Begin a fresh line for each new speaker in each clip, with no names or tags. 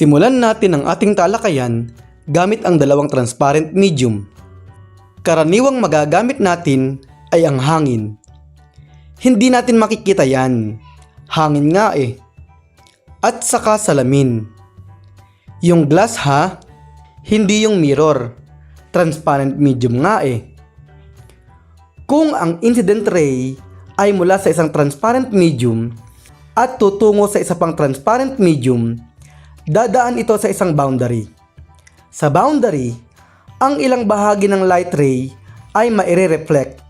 Simulan natin ang ating talakayan gamit ang dalawang transparent medium. Karaniwang magagamit natin ay ang hangin. Hindi natin makikita yan. Hangin nga eh. At saka salamin. Yung glass ha, hindi yung mirror. Transparent medium nga eh. Kung ang incident ray ay mula sa isang transparent medium at tutungo sa isa pang transparent medium, dadaan ito sa isang boundary. Sa boundary, ang ilang bahagi ng light ray ay maire-reflect.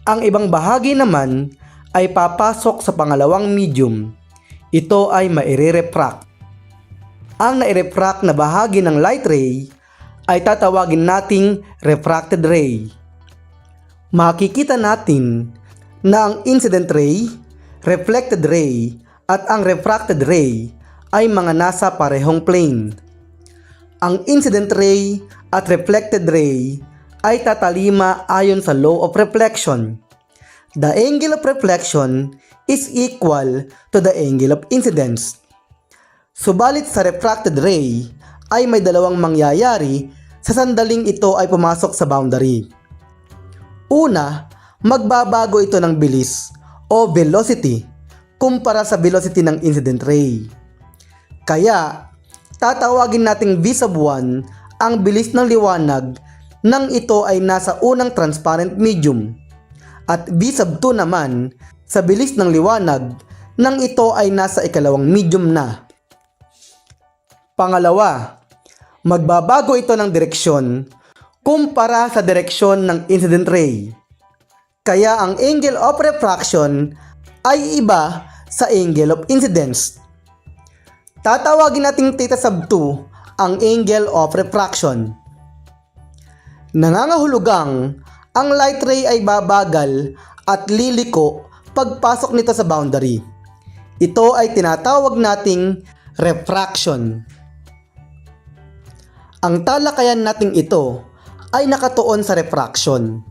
Ang ibang bahagi naman ay papasok sa pangalawang medium. Ito ay maire-refract. Ang nairefract na bahagi ng light ray ay tatawagin nating refracted ray. Makikita natin na ang incident ray, reflected ray, at ang refracted ray ay mga nasa parehong plane. Ang incident ray at reflected ray ay tatalima ayon sa law of reflection. The angle of reflection is equal to the angle of incidence. Subalit sa refracted ray ay may dalawang mangyayari sa sandaling ito ay pumasok sa boundary. Una, magbabago ito ng bilis o velocity kumpara sa velocity ng incident ray. Kaya, tatawagin nating v sub 1 ang bilis ng liwanag nang ito ay nasa unang transparent medium at v sub 2 naman sa bilis ng liwanag nang ito ay nasa ikalawang medium na. Pangalawa, magbabago ito ng direksyon kumpara sa direksyon ng incident ray. Kaya ang angle of refraction ay iba sa angle of incidence. Tatawagin nating theta sub 2 ang angle of refraction. Nangangahulugang ang light ray ay babagal at liliko pagpasok nito sa boundary. Ito ay tinatawag nating refraction. Ang talakayan nating ito ay nakatuon sa refraction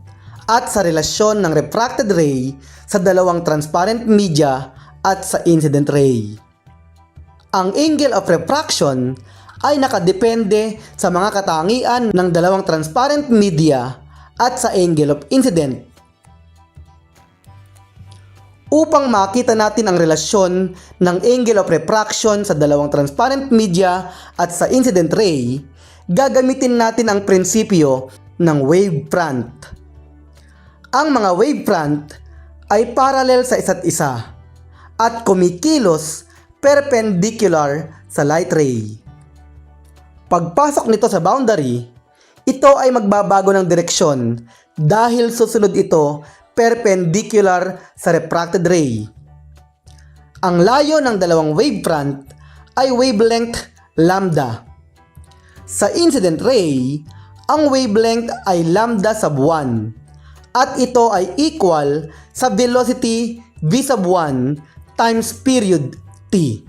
at sa relasyon ng refracted ray sa dalawang transparent media at sa incident ray. Ang angle of refraction ay nakadepende sa mga katangian ng dalawang transparent media at sa angle of incident. Upang makita natin ang relasyon ng angle of refraction sa dalawang transparent media at sa incident ray, gagamitin natin ang prinsipyo ng wavefront. Ang mga wavefront ay parallel sa isa't isa at kumikilos perpendicular sa light ray. Pagpasok nito sa boundary, ito ay magbabago ng direksyon dahil susunod ito perpendicular sa refracted ray. Ang layo ng dalawang wavefront ay wavelength lambda. Sa incident ray, ang wavelength ay lambda sub 1 at ito ay equal sa velocity v sub 1 times period t.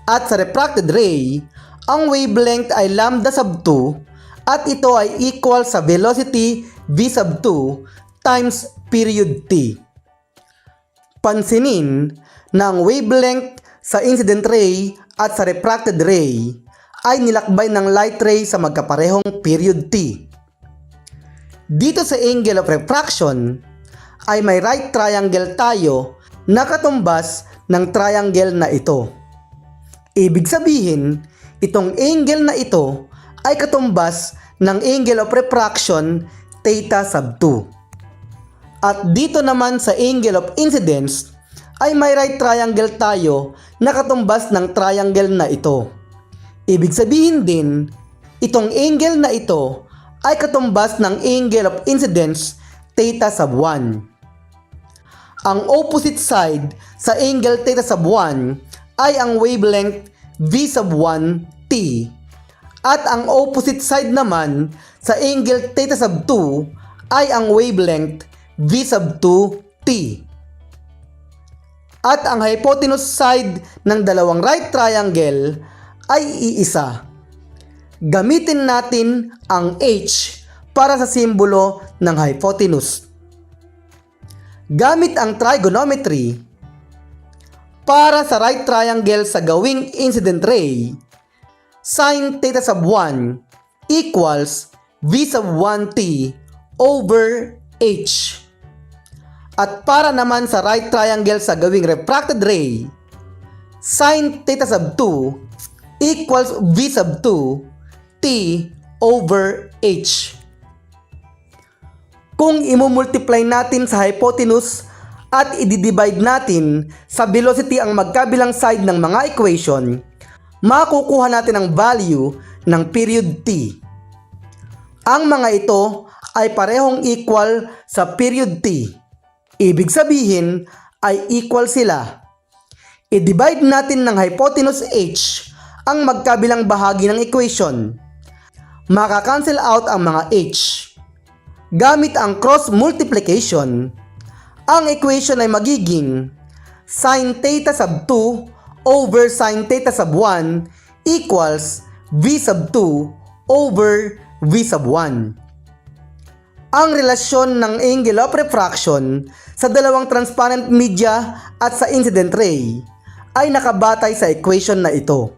At sa refracted ray, ang wavelength ay lambda sub 2 at ito ay equal sa velocity v sub 2 times period t. Pansinin na ang wavelength sa incident ray at sa refracted ray ay nilakbay ng light ray sa magkaparehong period t. Dito sa angle of refraction ay may right triangle tayo na katumbas ng triangle na ito. Ibig sabihin, itong angle na ito ay katumbas ng angle of refraction theta sub 2. At dito naman sa angle of incidence ay may right triangle tayo na katumbas ng triangle na ito. Ibig sabihin din, itong angle na ito ay katumbas ng angle of incidence theta sub 1. Ang opposite side sa angle theta sub 1 ay ang wavelength v sub 1 t at ang opposite side naman sa angle theta sub 2 ay ang wavelength v sub 2 t. At ang hypotenuse side ng dalawang right triangle ay iisa. Gamitin natin ang h para sa simbolo ng hypotenuse. Gamit ang trigonometry, Para sa right triangle sa gawing incident ray, sin theta sub 1 equals v sub 1t over h. At para naman sa right triangle sa gawing refracted ray, sin theta sub 2 equals v sub 2 t over h. Kung imumultiply natin sa hypotenuse at i-divide natin sa velocity ang magkabilang side ng mga equation, makukuha natin ang value ng period t. Ang mga ito ay parehong equal sa period t. Ibig sabihin ay equal sila. I-divide natin ng hypotenuse h ang magkabilang bahagi ng equation. Makakancel out ang mga h. Gamit ang cross multiplication, ang equation ay magiging sin theta sub 2 over sin theta sub 1 equals v sub 2 over v sub 1. Ang relasyon ng angle of refraction sa dalawang transparent media at sa incident ray ay nakabatay sa equation na ito.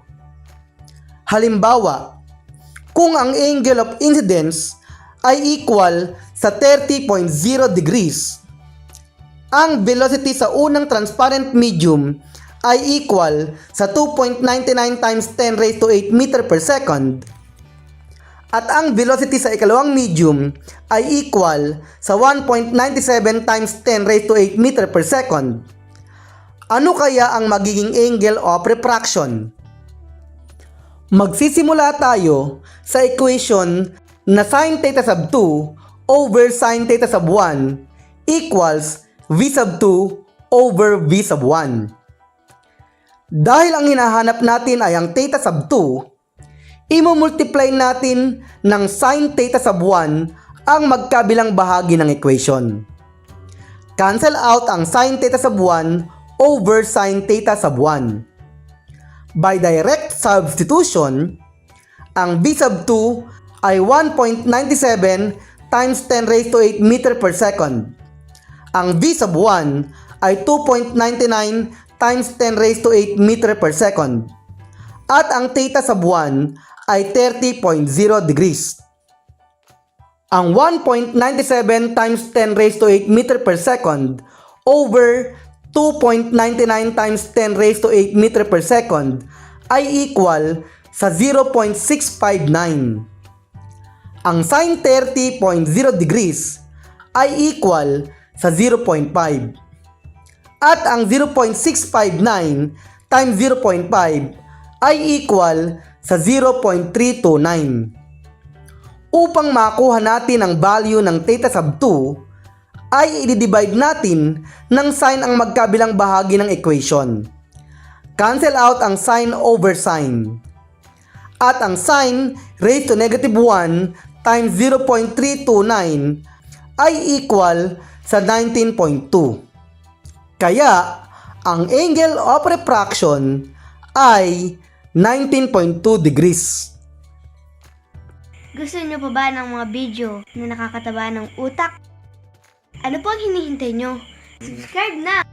Halimbawa, kung ang angle of incidence ay equal sa 30.0 degrees, ang velocity sa unang transparent medium ay equal sa 2.99 times 10 raised to 8 meter per second at ang velocity sa ikalawang medium ay equal sa 1.97 times 10 raised to 8 meter per second. Ano kaya ang magiging angle of refraction? Magsisimula tayo sa equation na sin theta sub 2 over sin theta sub 1 equals v sub 2 over v sub 1. Dahil ang hinahanap natin ay ang theta sub 2, imumultiply natin ng sin theta sub 1 ang magkabilang bahagi ng equation. Cancel out ang sin theta sub 1 over sin theta sub 1. By direct substitution, ang v sub 2 ay 1.97 times 10 raised to 8 meter per second. Ang v sub 1 ay 2.99 times 10 raised to 8 meter per second. At ang theta sub 1 ay 30.0 degrees. Ang 1.97 times 10 raised to 8 meter per second over 2.99 times 10 raised to 8 meter per second ay equal sa 0.659. Ang sin 30.0 degrees ay equal sa 0.5. At ang 0.659 times 0.5 ay equal sa 0.329. Upang makuha natin ang value ng theta sub 2, ay i-divide natin ng sin ang magkabilang bahagi ng equation. Cancel out ang sin over sin. At ang sin raised to negative 1 times 0.329 ay equal sa 19.2. Kaya, ang angle of refraction ay 19.2 degrees.
Gusto niyo pa ba ng mga video na nakakataba ng utak? Ano po ang hinihintay nyo? Subscribe na!